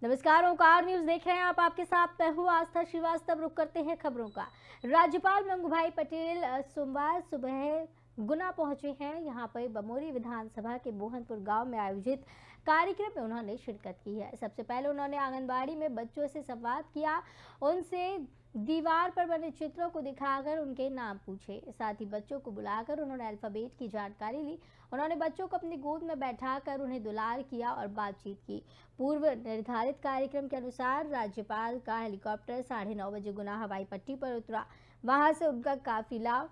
नमस्कार, ओंकार न्यूज देख रहे हैं आप। आपके साथ मैं हूँ आस्था श्रीवास्तव। रुक करते हैं खबरों का। राज्यपाल मंगूभाई पटेल सोमवार सुबह गुना पहुंचे हैं। यहां पर बमोरी विधानसभा के मोहनपुर गांव में आयोजित कार्यक्रम में उन्होंने शिरकत की है। सबसे पहले उन्होंने आंगनबाड़ी में बच्चों से संवाद किया, उनसे दीवार पर बने चित्रों को दिखाकर उनके नाम पूछे। साथ ही बच्चों को बुलाकर उन्होंने अल्फाबेट की जानकारी ली। उन्होंने बच्चों को अपनी गोद में बैठाकर उन्हें दुलार किया और बातचीत की। पूर्व निर्धारित कार्यक्रम के अनुसार राज्यपाल का हेलीकॉप्टर 9:30 बजे गुना हवाई पट्टी पर उतरा। वहां से उनका काफिला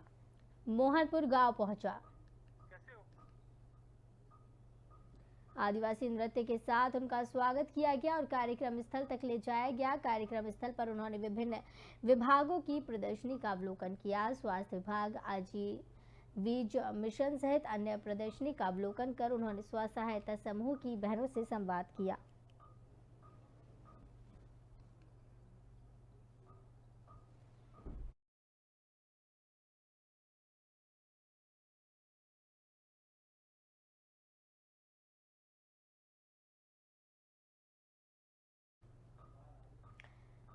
मोहनपुर गांव पहुंचा। आदिवासी नृत्य के साथ उनका स्वागत किया गया और कार्यक्रम स्थल तक ले जाया गया। कार्यक्रम स्थल पर उन्होंने विभिन्न विभागों की प्रदर्शनी का अवलोकन किया। स्वास्थ्य विभाग, आजीविज मिशन सहित अन्य प्रदर्शनी का अवलोकन कर उन्होंने स्व सहायता समूह की बहनों से संवाद किया।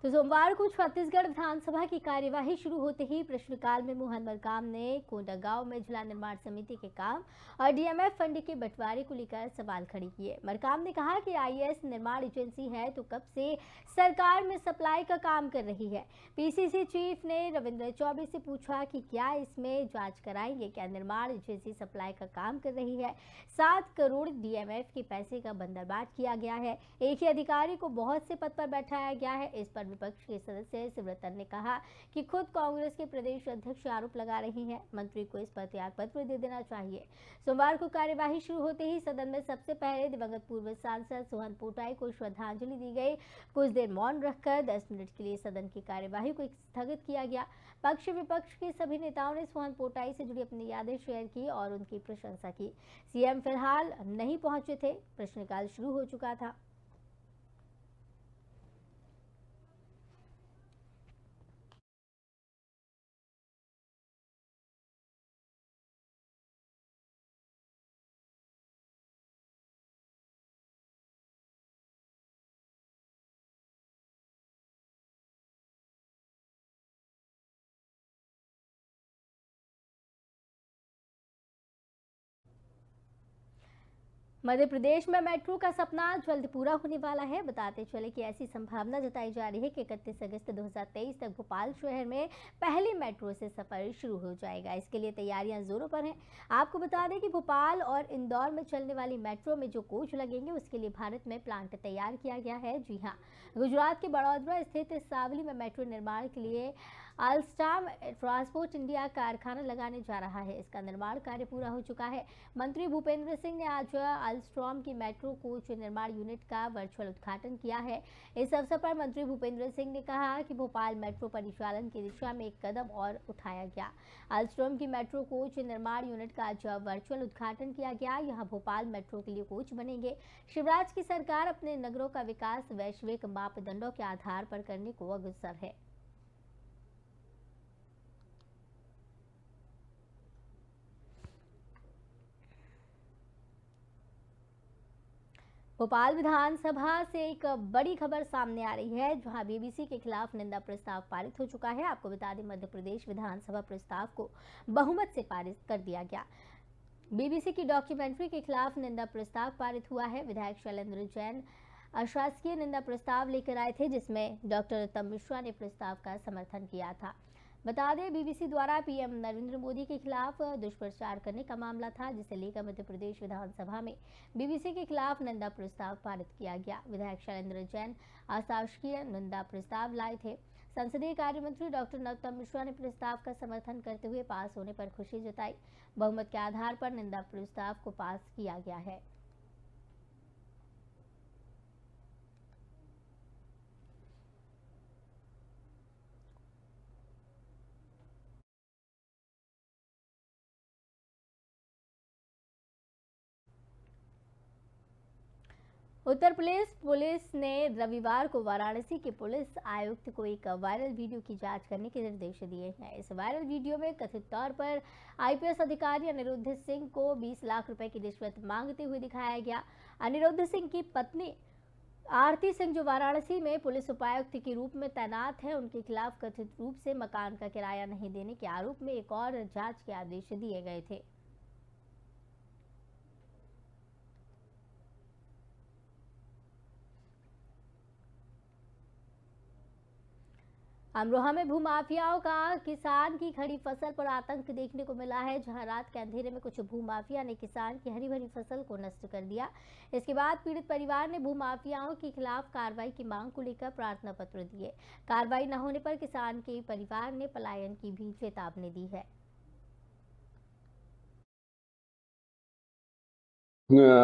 तो सोमवार को छत्तीसगढ़ विधानसभा की कार्यवाही शुरू होते ही प्रश्नकाल में मोहन मरकाम ने कोंडागांव में जिला निर्माण समिति के काम और डीएमएफ फंड के बंटवारे को लेकर सवाल खड़े किए। मरकाम ने कहा कि आईएएस निर्माण एजेंसी है तो कब से सरकार में सप्लाई का काम कर रही है। पीसीसी चीफ ने रविंद्र चौबे से पूछा कि क्या इसमें जांच कराएंगे, क्या निर्माण एजेंसी सप्लाई का काम कर रही है। 7 करोड़ डीएमएफ के पैसे का बंदरबाट किया गया है। एक ही अधिकारी को बहुत से पद पर बैठाया गया है। इस पर विपक्ष के सदस्य शिवरतन ने कहा कि खुद कांग्रेस के प्रदेश अध्यक्ष आरोप लगा रही हैं। मंत्री को इस पर त्यागपत्र दे देना चाहिए। सोमवार को कार्यवाही शुरू होते ही सदन में सबसे पहले दिवंगत पूर्व सांसद सोहन पोटाई को श्रद्धांजलि दी गई। कुछ देर मौन रखकर 10 मिनट के लिए सदन की कार्यवाही को स्थगित किया गया। पक्ष विपक्ष के सभी नेताओं ने सोहन पोटाई से जुड़ी अपनी यादें शेयर की और उनकी प्रशंसा की। सीएम फिलहाल नहीं पहुंचे थे, प्रश्नकाल शुरू हो चुका था। मध्य प्रदेश में मेट्रो का सपना जल्द पूरा होने वाला है। बताते चले कि ऐसी संभावना जताई जा रही है कि 31 अगस्त 2023 तक भोपाल शहर में पहली मेट्रो से सफर शुरू हो जाएगा। इसके लिए तैयारियां जोरों पर हैं। आपको बता दें कि भोपाल और इंदौर में चलने वाली मेट्रो में जो कोच लगेंगे उसके लिए भारत में प्लांट तैयार किया गया है। जी हाँ, गुजरात के बड़ौदरा स्थित सावली में मेट्रो निर्माण के लिए अल्स्टाम ट्रांसपोर्ट इंडिया कारखाना लगाने जा रहा है। इसका निर्माण कार्य पूरा हो चुका है। मंत्री भूपेंद्र सिंह ने आज अल्स्ट्रॉम की मेट्रो कोच निर्माण यूनिट का वर्चुअल उद्घाटन किया है। इस अवसर पर मंत्री भूपेंद्र सिंह ने कहा कि भोपाल मेट्रो परिचालन की दिशा में एक कदम और उठाया गया। अल्स्ट्रॉम की मेट्रो कोच निर्माण यूनिट का आज वर्चुअल उद्घाटन किया गया। यहाँ भोपाल मेट्रो के लिए कोच बनेंगे। शिवराज की सरकार अपने नगरों का विकास वैश्विक मापदंडों के आधार पर करने को अग्रसर है। भोपाल विधानसभा से एक बड़ी खबर सामने आ रही है, जहां बीबीसी के खिलाफ निंदा प्रस्ताव पारित हो चुका है। आपको बता दें, मध्य प्रदेश विधानसभा प्रस्ताव को बहुमत से पारित कर दिया गया। बीबीसी की डॉक्यूमेंट्री के खिलाफ निंदा प्रस्ताव पारित हुआ है। विधायक शैलेंद्र जैन अशासकीय निंदा प्रस्ताव लेकर आए थे, जिसमें डॉक्टर उत्तम मिश्रा ने प्रस्ताव का समर्थन किया था। बता दें, बीबीसी द्वारा पीएम नरेंद्र मोदी के खिलाफ दुष्प्रचार करने का मामला था, जिसे लेकर मध्य प्रदेश विधानसभा में बीबीसी के खिलाफ निंदा प्रस्ताव पारित किया गया। विधायक शैलेंद्र जैन अशासकीय निंदा प्रस्ताव लाए थे। संसदीय कार्य मंत्री डॉक्टर नरोत्तम मिश्रा ने प्रस्ताव का समर्थन करते हुए पास होने पर खुशी जताई। बहुमत के आधार पर निंदा प्रस्ताव को पास किया गया है। उत्तर प्रदेश पुलिस ने रविवार को वाराणसी के पुलिस आयुक्त को एक वायरल वीडियो की जांच करने के निर्देश दिए हैं। इस वायरल वीडियो में कथित तौर पर आईपीएस अधिकारी अनिरुद्ध सिंह को 20 लाख रुपए की रिश्वत मांगते हुए दिखाया गया। अनिरुद्ध सिंह की पत्नी आरती सिंह जो वाराणसी में पुलिस उपायुक्त के रूप में तैनात है, उनके खिलाफ कथित रूप से मकान का किराया नहीं देने के आरोप में एक और जांच के आदेश दिए गए थे। अमरोहा में भूमाफियाओं का किसान की खड़ी फसल पर आतंक देखने को मिला है, जहां रात के अंधेरे में कुछ भूमाफिया ने किसान की हरी भरी फसल को नष्ट कर दिया। इसके बाद पीड़ित परिवार ने भूमाफियाओं के खिलाफ कार्रवाई की मांग को लेकर प्रार्थना पत्र दिए। कार्रवाई न होने पर किसान के परिवार ने पलायन की भी चेतावनी दी है।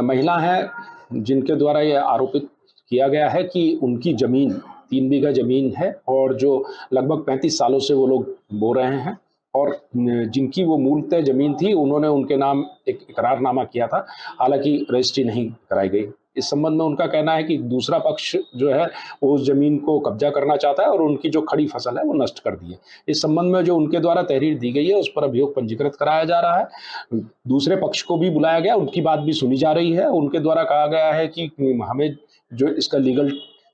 महिला है जिनके द्वारा यह आरोपित किया गया है कि उनकी ज़मीन 3 बीघा ज़मीन है और जो लगभग 35 सालों से वो लोग बो रहे हैं और जिनकी वो मूलतः ज़मीन थी, उन्होंने उनके नाम एक इकरारनामा किया था, हालाँकि रजिस्ट्री नहीं कराई गई। इस संबंध में उनका कहना है कि दूसरा पक्ष जो है, वो उस ज़मीन को कब्जा करना चाहता है और उनकी जो खड़ी फसल है, वो नष्ट कर दी है। इस संबंध में जो उनके द्वारा तहरीर दी गई है, उस पर अभियोग पंजीकृत कराया जा रहा है। दूसरे पक्ष को भी बुलाया गया, उनकी बात भी सुनी जा रही है। उनके द्वारा कहा गया है कि हमें जो इसका लीगल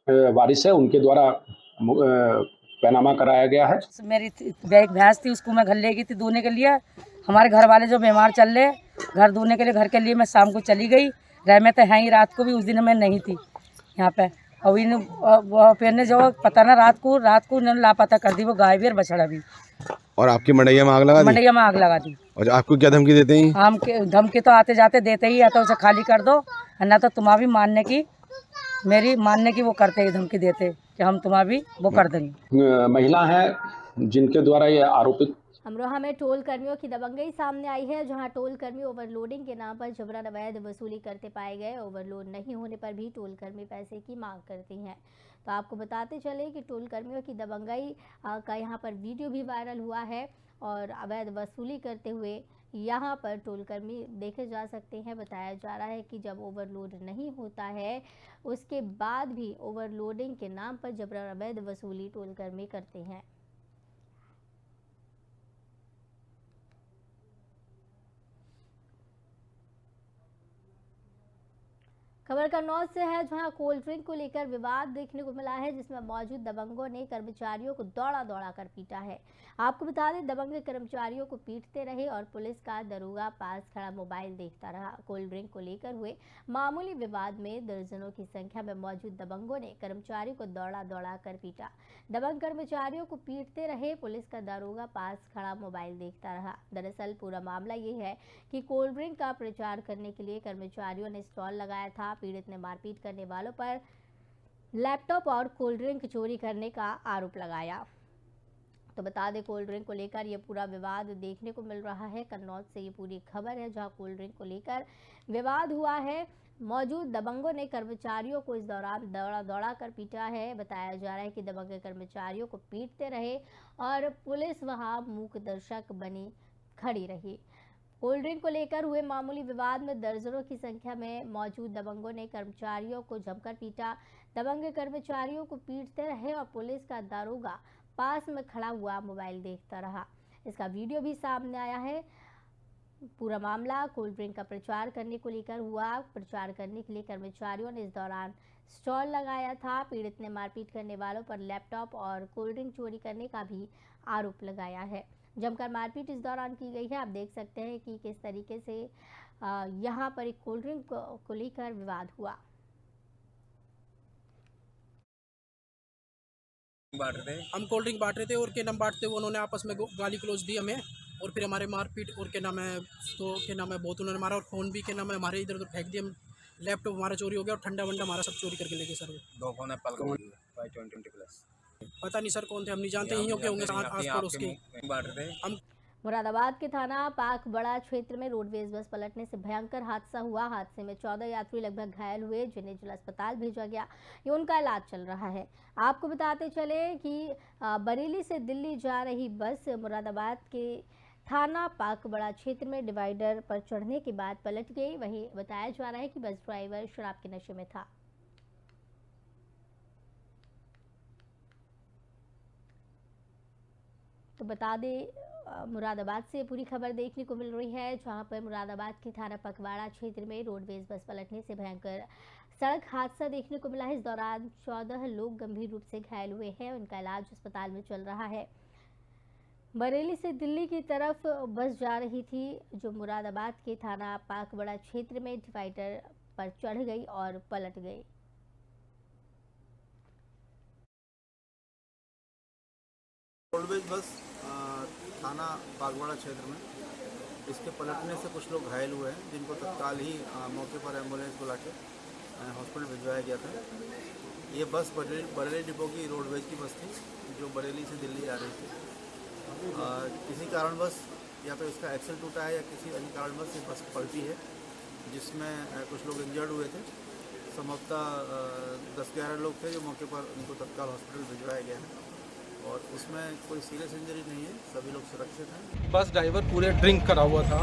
वारिस है, उनके द्वारा पैनामा कराया गया है। मेरी एक भैंस थी, उसको मैं घर ले गई थी दूने के लिए। हमारे घर वाले जो बीमार चल रहे, घर दूने के लिए घर के लिए मैं शाम को चली गई। रह में तो है ही, रात को भी उस दिन मैं नहीं थी यहाँ पे। और इन फिर ने जो पता ना रात को इन्होंने लापता कर दी, वो गाय भी और बछड़ा भी। और आपकी मंडैया में आग लगा दी? मंडैया में आग लगा दी। और आपको क्या धमकी देते हैं? हम धमकी तो आते जाते देते ही, या तो उसे खाली कर दो, ना तो तुम्हारी मेरी मानने की वो करते ही धमकी देते कि हम तुम्हारी वो कर देंगे। महिला है जिनके द्वारा यह आरोपित। अमरोहा में टोल कर्मियों की दबंगई सामने आई है, जहां टोल कर्मी ओवरलोडिंग के नाम पर जबरन अवैध वसूली करते पाए गए। ओवरलोड नहीं होने पर भी टोल कर्मी पैसे की मांग करते हैं। तो आपको बताते चले कि टोल कर्मियों की दबंगई का यहां पर वीडियो भी वायरल हुआ है और अवैध वसूली करते हुए यहाँ पर टोल कर्मी देखे जा सकते हैं। बताया जा रहा है कि जब ओवरलोड नहीं होता है, उसके बाद भी ओवरलोडिंग के नाम पर जबरन अवैध वसूली टोल कर्मी करते हैं। खबर कन्नौज से है, जहां कोल्ड ड्रिंक को लेकर विवाद देखने को मिला है, जिसमें मौजूद दबंगों ने कर्मचारियों को दौड़ा दौड़ा कर पीटा है। आपको बता दें, दबंग कर्मचारियों को पीटते रहे और पुलिस का दरोगा पास खड़ा मोबाइल देखता रहा। कोल्ड ड्रिंक को लेकर हुए मामूली विवाद में दर्जनों की संख्या में मौजूद दबंगों ने कर्मचारी को दौड़ा दौड़ा कर पीटा। दबंग कर्मचारियों को पीटते रहे, पुलिस का दरोगा पास खड़ा मोबाइल देखता रहा। दरअसल पूरा मामला ये है कि कोल्ड ड्रिंक का प्रचार करने के लिए कर्मचारियों ने स्टॉल लगाया था। पीड़ित ने मारपीट करने वालों पर लैपटॉप और कोल्ड ड्रिंक चोरी करने का आरोप लगाया। तो बता दें, कोल्ड ड्रिंक को लेकर ये पूरा विवाद देखने को मिल रहा है। कन्नौज से ये पूरी खबर है, जहां कोल्ड ड्रिंक को लेकर विवाद हुआ है। मौजूद दबंगों ने कर्मचारियों को इस दौरान दौड़ा दौड़ा कर पीटा है। बताया जा रहा है कि दबंग कर्मचारियों को पीटते रहे और पुलिस वहां मूक दर्शक बनी खड़ी रही। कोल्ड ड्रिंक को लेकर हुए मामूली विवाद में दर्जनों की संख्या में मौजूद दबंगों ने कर्मचारियों को जमकर पीटा। दबंग कर्मचारियों को पीटते रहे और पुलिस का दारोगा पास में खड़ा हुआ मोबाइल देखता रहा। इसका वीडियो भी सामने आया है। पूरा मामला कोल्ड ड्रिंक का प्रचार करने को लेकर हुआ। प्रचार करने के लिए कर्मचारियों ने इस दौरान स्टॉल लगाया था। पीड़ित ने मारपीट करने वालों पर लैपटॉप और कोल्ड ड्रिंक चोरी करने का भी आरोप लगाया है। जमकर मारपीट इस दौरान की गई है। आप देख सकते हैं कि किस तरीके से यहाँ पर एक कोल्ड ड्रिंक को लेकर विवाद हुआ। हम कोल्ड ड्रिंक बांट रहे थे और के नाम बांटते हुए उन्होंने आपस में गाली गलौज दी हमें, और फिर हमारे मारपीट और के नाम है तो के नाम है बहुत उन्होंने मारा, और फ़ोन भी के नाम है हमारे इधर उधर फेंक दिए। लैपटॉप हमारा चोरी हो गया और ठंडा वंडा हमारा सब चोरी करके ले गए सर। वो 2 फोन एप्पल पता नहीं सर कौन थे, हम नहीं जानते। यहीं होंगे आस पड़ोस के। हम मुरादाबाद के थाना पाक बड़ा क्षेत्र में रोडवेज बस पलटने से भयंकर हादसा हुआ। हादसे में 14 यात्री लगभग घायल हुए, जिन्हें जिला अस्पताल भेजा गया। ये उनका इलाज चल रहा है। आपको बताते चले कि बरेली से दिल्ली जा रही बस मुरादाबाद के थाना पाक बड़ा क्षेत्र में डिवाइडर पर चढ़ने के बाद पलट गई। वहीं बताया जा रहा है कि बस ड्राइवर शराब के नशे में था। तो बता दें, मुरादाबाद से पूरी खबर देखने को मिल रही है, जहां पर मुरादाबाद के थाना पकवाड़ा क्षेत्र में रोडवेज बस पलटने से भयंकर सड़क हादसा देखने को मिला है। इस दौरान 14 लोग गंभीर रूप से घायल हुए हैं। उनका इलाज अस्पताल में चल रहा है। बरेली से दिल्ली की तरफ बस जा रही थी, जो मुरादाबाद के थाना पाकबड़ा क्षेत्र में डिवाइडर पर चढ़ गई और पलट गई। रोडवेज बस थाना बागवाड़ा क्षेत्र में इसके पलटने से कुछ लोग घायल हुए हैं, जिनको तत्काल ही मौके पर एम्बुलेंस बुला के हॉस्पिटल भिजवाया गया था। ये बस बरेली डिपो की रोडवेज की बस थी, जो बरेली से दिल्ली आ रही थी। किसी कारणवश या तो इसका एक्सल टूटा है या किसी अन्य कारणवश ये बस पलटी है, जिसमें कुछ लोग इंजर्ड हुए थे। संभवतः 10-11 लोग थे, जो मौके पर उनको तत्काल हॉस्पिटल भिजवाया गया है और उसमें कोई सीरियस इंजरी नहीं है, सभी लोग सुरक्षित हैं। बस ड्राइवर पूरे ड्रिंक करा हुआ था,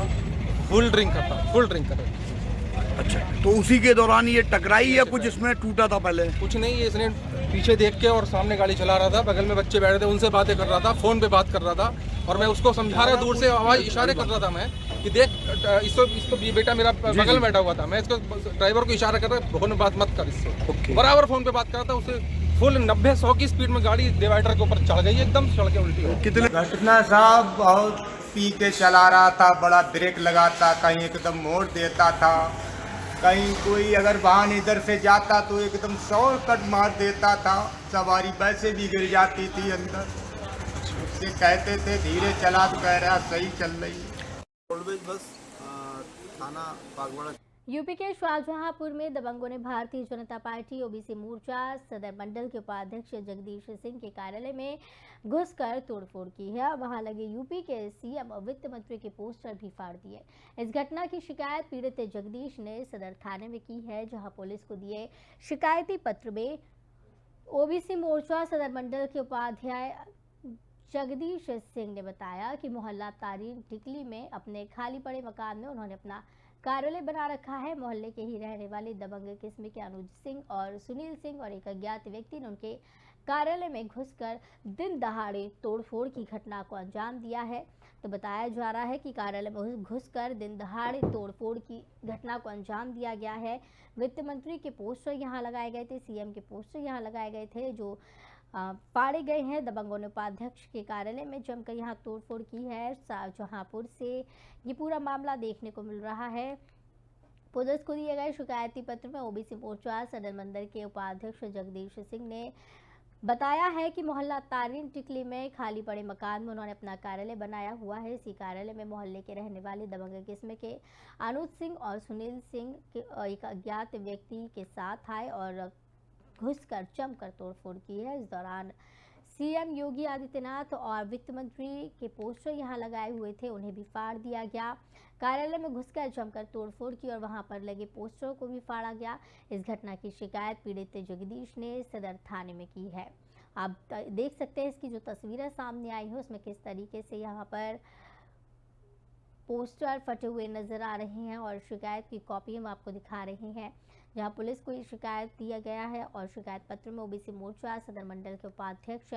फुल ड्रिंक कर रहा। अच्छा, तो उसी के दौरान ये टकराई या कुछ इसमें टूटा था पहले? कुछ नहीं, ये इसने पीछे देख के और सामने गाड़ी चला रहा था, बगल में बच्चे बैठे थे, उनसे बातें कर रहा था, फोन पे बात कर रहा था और मैं उसको समझा रहा, दूर से आवाज इशारे कर रहा था मैं कि देख इसको ये बेटा मेरा बगल में बैठा हुआ था। मैं इसको ड्राइवर को इशारा कर रहा, फोन में बात मत कर इससे। बराबर फोन पे बात कर रहा था, उसे फुल 90-100 की स्पीड में गाड़ी डिवाइडर के ऊपर चढ़ गई, एकदम चढ़ के उल्टी हो। कितने घटना साहब बहुत पी के चला रहा था, बड़ा ब्रेक लगाता, कहीं एकदम मोड़ देता था, कहीं कोई अगर वाहन इधर से जाता तो एकदम शॉर्टकट मार देता था, सवारी वैसे भी गिर जाती थी अंदर। उससे कहते थे धीरे चला, तो कह रहा सही चल रही। रोडवेज बस थाना बागवाड़ा यूपी के शाहजहांपुर में दबंगों ने भारतीय जनता पार्टी ओबीसी मोर्चा सदर मंडल के उपाध्यक्ष जगदीश सिंह के कार्यालय में घुसकर तोड़फोड़ की है। वहां लगे यूपी के सीएम और वित्त मंत्री के पोस्टर भी फाड़ दिए। इस घटना की शिकायत पीड़ित जगदीश ने सदर थाने में की है, जहां पुलिस को दिए शिकायती पत्र में ओबीसी मोर्चा सदर मंडल के उपाध्याय जगदीश सिंह ने बताया कि मोहल्ला तारीन टिकली में अपने खाली पड़े मकान में उन्होंने अपना कार्यालय बना रखा है। मोहल्ले के ही रहने वाले दबंग किस्म के अनुज सिंह और सुनील सिंह और एक अज्ञात व्यक्ति ने उनके कार्यालय में घुसकर दिन दहाड़े तोड़फोड़ की घटना को अंजाम दिया है। तो बताया जा रहा है कि कार्यालय में घुसकर दिन दहाड़े तोड़फोड़ की घटना को अंजाम दिया गया है। वित्त मंत्री के पोस्टर यहाँ लगाए गए थे, सीएम के पोस्टर यहाँ लगाए गए थे, जो फाड़े गए हैं। दबंगों ने उपाध्यक्ष के कार्यालय में जमकर यहाँ तोड़फोड़ की है। शाहजहांपुर से ये पूरा मामला देखने को मिल रहा है। पुलिस को दिए गए शिकायती पत्र में ओबीसी मोर्चा सदर मंडल के उपाध्यक्ष जगदीश सिंह ने बताया है कि मोहल्ला तारीन टिकली में खाली पड़े मकान में उन्होंने अपना कार्यालय बनाया हुआ है। इसी कार्यालय में मोहल्ले के रहने वाले दबंग किस्म के अनुज सिंह और सुनील सिंह के एक अज्ञात व्यक्ति के साथ आए और घुसकर जमकर तोड़फोड़ की है। इस दौरान सीएम योगी आदित्यनाथ और वित्त मंत्री के पोस्टर यहां लगाए हुए थे, उन्हें भी फाड़ दिया गया। कार्यालय में घुसकर जमकर तोड़फोड़ की और वहां पर लगे पोस्टरों को भी फाड़ा गया। इस घटना की शिकायत पीड़ित जगदीश ने सदर थाने में की है। आप देख सकते हैं इसकी जो तस्वीरें सामने आई है उसमें किस तरीके से यहाँ पर पोस्टर फटे हुए नजर आ रहे हैं और शिकायत की कॉपी हम आपको दिखा रहे हैं, जहां पुलिस को ये शिकायत दिया गया है और शिकायत पत्र में ओबीसी मोर्चा सदर मंडल के उपाध्यक्ष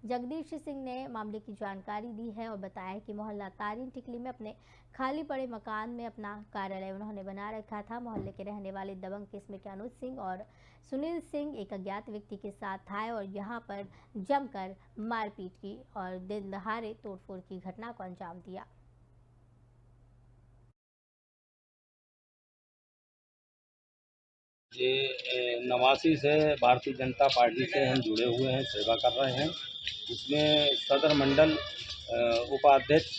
जगदीश सिंह ने मामले की जानकारी दी है और बताया कि मोहल्ला तारीन टिकली में अपने खाली पड़े मकान में अपना कार्यालय उन्होंने बना रखा था। मोहल्ले के रहने वाले दबंग किस्म के अनुज सिंह और सुनील सिंह एक अज्ञात व्यक्ति के साथ आए और यहां पर जमकर मारपीट की और दिन दहाड़े तोड़फोड़ की घटना को अंजाम दिया। ये नवासी से भारतीय जनता पार्टी से हम जुड़े हुए हैं, सेवा कर रहे हैं। इसमें सदर मंडल उपाध्यक्ष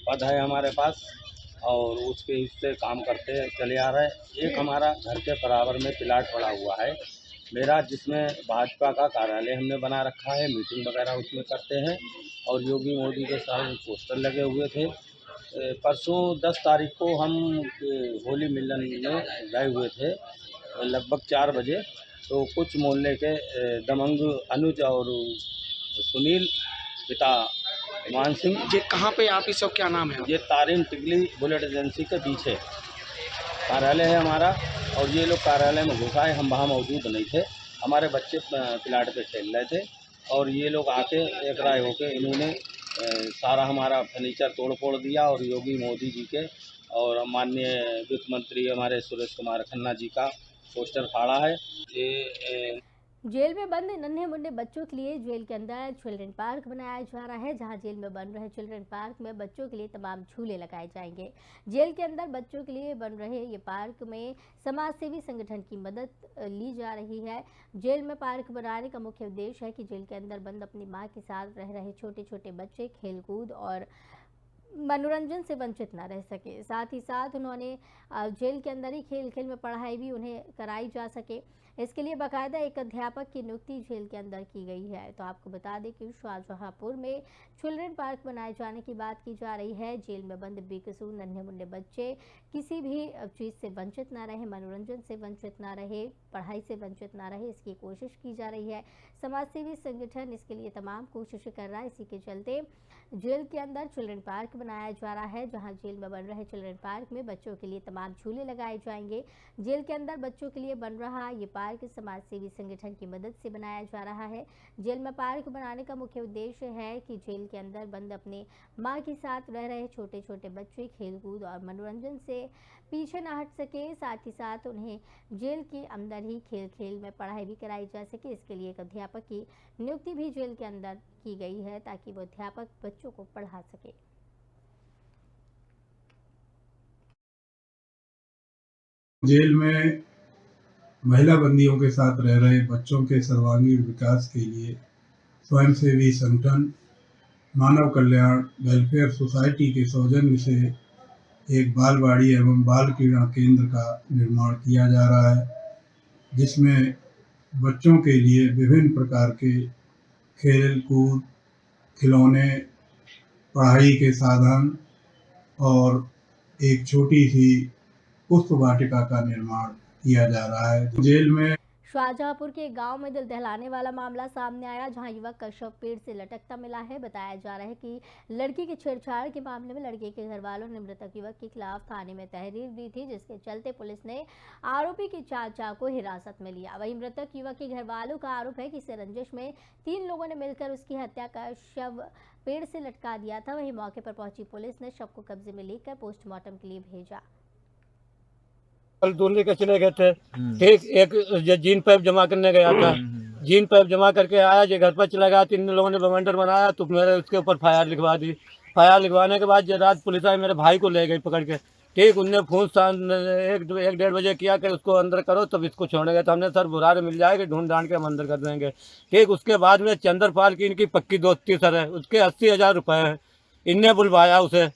पद है हमारे पास और उसके हिस्से काम करते चले आ रहे हैं। एक हमारा घर के बराबर में प्लाट पड़ा हुआ है मेरा, जिसमें भाजपा का कार्यालय हमने बना रखा है, मीटिंग वगैरह उसमें करते हैं और योगी मोदी के सारे पोस्टर लगे हुए थे। परसों 10 तारीख को हम होली मिलन में गए हुए थे लगभग 4 बजे। तो कुछ मोहल्ले के दबंग अनुज और सुनील पिता मान सिंह। ये कहाँ पे आप इस सब क्या नाम है? ये तारीन टिकली बुलेट एजेंसी के पीछे कार्यालय है हमारा और ये लोग कार्यालय में घुस आए, हम वहाँ मौजूद नहीं थे। हमारे बच्चे प्लाट पे खेल रहे थे और ये लोग आके एक राय होके इन्होंने सारा हमारा फर्नीचर तोड़ फोड़ दिया और योगी मोदी जी के और माननीय वित्त मंत्री हमारे सुरेश कुमार खन्ना जी का पोस्टर फाड़ा है। ये जेल में बंद नन्हे मुन्ने बच्चों के लिए जेल के अंदर चिल्ड्रन पार्क बनाया जा रहा है, जहां जेल में बन रहे चिल्ड्रन पार्क में बच्चों के लिए तमाम झूले लगाए जाएंगे। जेल के अंदर बच्चों के लिए बन रहे ये पार्क में समाज सेवी संगठन की मदद ली जा रही है। जेल में पार्क बनाने का मुख्य उद्देश्य है कि जेल के अंदर बंद अपनी मां के साथ रह रहे छोटे छोटे बच्चे खेलकूद और मनोरंजन से वंचित ना रह सके। साथ ही साथ उन्होंने जेल के अंदर ही खेल खेल में पढ़ाई भी उन्हें कराई जा सके, इसके लिए बाकायदा एक अध्यापक की नियुक्ति जेल के अंदर की गई है। तो आपको बता दें कि शाहजहांपुर में चिल्ड्रन पार्क बनाए जाने की बात की जा रही है। जेल में बंद बेकसूर नन्हे मुन्ने बच्चे किसी भी चीज़ से वंचित ना रहे, मनोरंजन से वंचित ना रहे, पढ़ाई से वंचित ना रहे, इसकी कोशिश की जा रही है। समाज सेवी संगठन इसके लिए तमाम कोशिशें कर रहा है। इसी के चलते जेल के अंदर चिल्ड्रन पार्क बनाया जा रहा है, जहां जेल में बन रहे चिल्ड्रन पार्क में बच्चों के लिए तमाम झूले लगाए जाएंगे। जेल के अंदर बच्चों के लिए बन रहा ये पार्क समाज सेवी संगठन की मदद से बनाया जा रहा है। जेल में पार्क बनाने का मुख्य उद्देश्य है कि जेल के अंदर बंद अपने मां के साथ रह रहे छोटे छोटे बच्चे खेलकूद और मनोरंजन से पीछे न हट सके, साथ ही साथ उन्हें जेल के अंदर ही खेल खेल में पढ़ाई भी कराई जा सके। इसके लिए एक अध्यापक की नियुक्ति भी जेल के अंदर की गई है, ताकि वो अध्यापक बच्चों को पढ़ा सके। जेल में महिला बंदियों के साथ रह रहे बच्चों के सर्वांगीण विकास के लिए स्वयंसेवी संगठन मानव कल्याण वेलफेयर सोसाइटी के सौजन्य से एक बालवाड़ी एवं बाल क्रीड़ा केंद्र का निर्माण किया जा रहा है, जिसमें बच्चों के लिए विभिन्न प्रकार के खेल कूद, खिलौने, पढ़ाई के साधन और एक छोटी सी पुष्प वाटिका का निर्माण किया जा रहा है। जेल में शाहजहांपुर के गांव में दिल दहलाने वाला मामला सामने आया, जहां युवक का शव पेड़ से लटकता मिला है। बताया जा रहा है कि लड़की के छेड़छाड़ के मामले में लड़के के घर वालों ने मृतक युवक के खिलाफ थाने में तहरीर दी थी, जिसके चलते पुलिस ने आरोपी के चाचा को हिरासत में लिया। वहीं मृतक युवक के घर वालों का आरोप है कि इस रंजिश में 3 लोगों ने मिलकर उसकी हत्या का शव पेड़ से लटका दिया था। वहीं मौके पर पहुंची पुलिस ने शव को कब्जे में लेकर पोस्टमार्टम के लिए भेजा। कल दूल्हे के चले गए थे, ठीक एक जीन पैप जमा करने गया था, जीन पैप जमा करके आया, जो घर पर चला गया, 3 लोगों ने बवंडर बनाया तो मेरे उसके ऊपर फायर लिखवा दी। फायर लिखवाने के बाद जो रात पुलिस आई मेरे भाई को ले गई पकड़ के, ठीक उनने फोन 1-1:30 बजे किया कि उसको अंदर करो तब इसको छोड़ेंगे। तो हमने सर बुरारे मिल जाएगी, ढूंढ ढांड के हम अंदर कर देंगे। ठीक उसके बाद में चंद्रपाल की इनकी पक्की दोस्ती सर है, उसके 80,000 रुपये है। इनने बुलवाया उसे,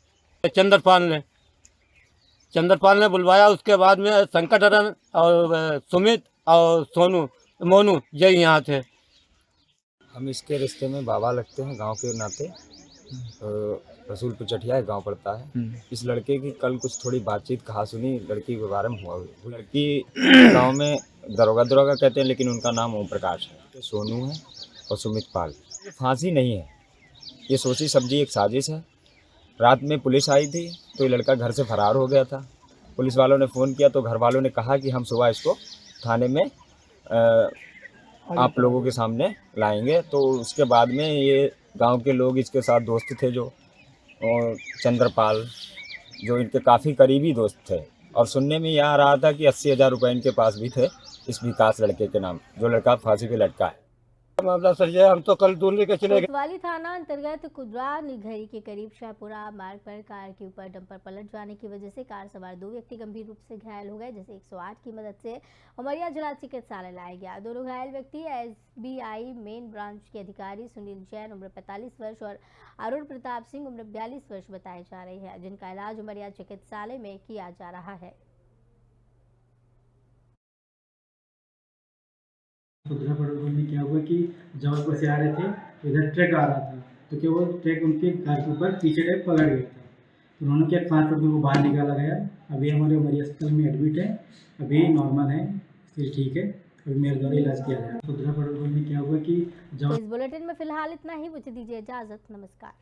चंद्रपाल ने बुलवाया। उसके बाद में संकटहरण और सुमित और मोनू यही यहाँ थे। हम इसके रिश्ते में बाबा लगते हैं गांव के नाते। रसूलपुर चटिया गांव पड़ता है। इस लड़के की कल कुछ थोड़ी बातचीत कहा सुनी लड़की के बारे में हुआ। लड़की गांव में दरोगा कहते हैं, लेकिन उनका नाम ओम प्रकाश है। सोनू है और सुमित पाल। फांसी नहीं है, ये सोची समझी एक साजिश है। रात में पुलिस आई थी तो ये लड़का घर से फरार हो गया था। पुलिस वालों ने फ़ोन किया तो घर वालों ने कहा कि हम सुबह इसको थाने में आप लोगों के सामने लाएंगे। तो उसके बाद में ये गांव के लोग इसके साथ दोस्त थे, जो और चंद्रपाल जो इनके काफ़ी करीबी दोस्त थे। और सुनने में यह आ रहा था कि 80,000 रुपये इनके पास भी थे इस विकास लड़के के नाम, जो लड़का फांसी पे लटका है। मामला सर ये हम तो कल दूल्हे के चले गए। कोतवाली थाना अंतर्गत कुदरा निघरी के करीब शाहपुरा मार्ग पर कार के ऊपर डंपर पलट जाने की वजह से कार सवार 2 व्यक्ति गंभीर रूप से घायल हो गए, जिसे 108 की मदद से उमरिया जिला चिकित्सालय लाया गया। दोनों घायल व्यक्ति SBI मेन ब्रांच के अधिकारी सुनील जैन उम्र 45 वर्ष और अरुण प्रताप सिंह उम्र 42 वर्ष बताए जा रहे हैं, जिनका इलाज उमरिया चिकित्सालय में किया जा रहा है। खुदरा पेट्रोल में क्या हुआ कि जबलपुर से आ रहे थे, इधर ट्रक आ रहा था, तो क्या वो ट्रक उनके कार के ऊपर पीछे टाइप पलट गया था। तो उन्होंने क्या कांच पर उनको बाहर निकाला गया। अभी हमारे उमरिया अस्पताल में एडमिट है, अभी नॉर्मल है, फिर ठीक है, अभी मेरे द्वारा इलाज किया जाए। खुदरा पेट्रोल में क्या हुआ कि इस बुलेटिन में फिलहाल इतना ही। मुझे दीजिए इजाजत, नमस्कार।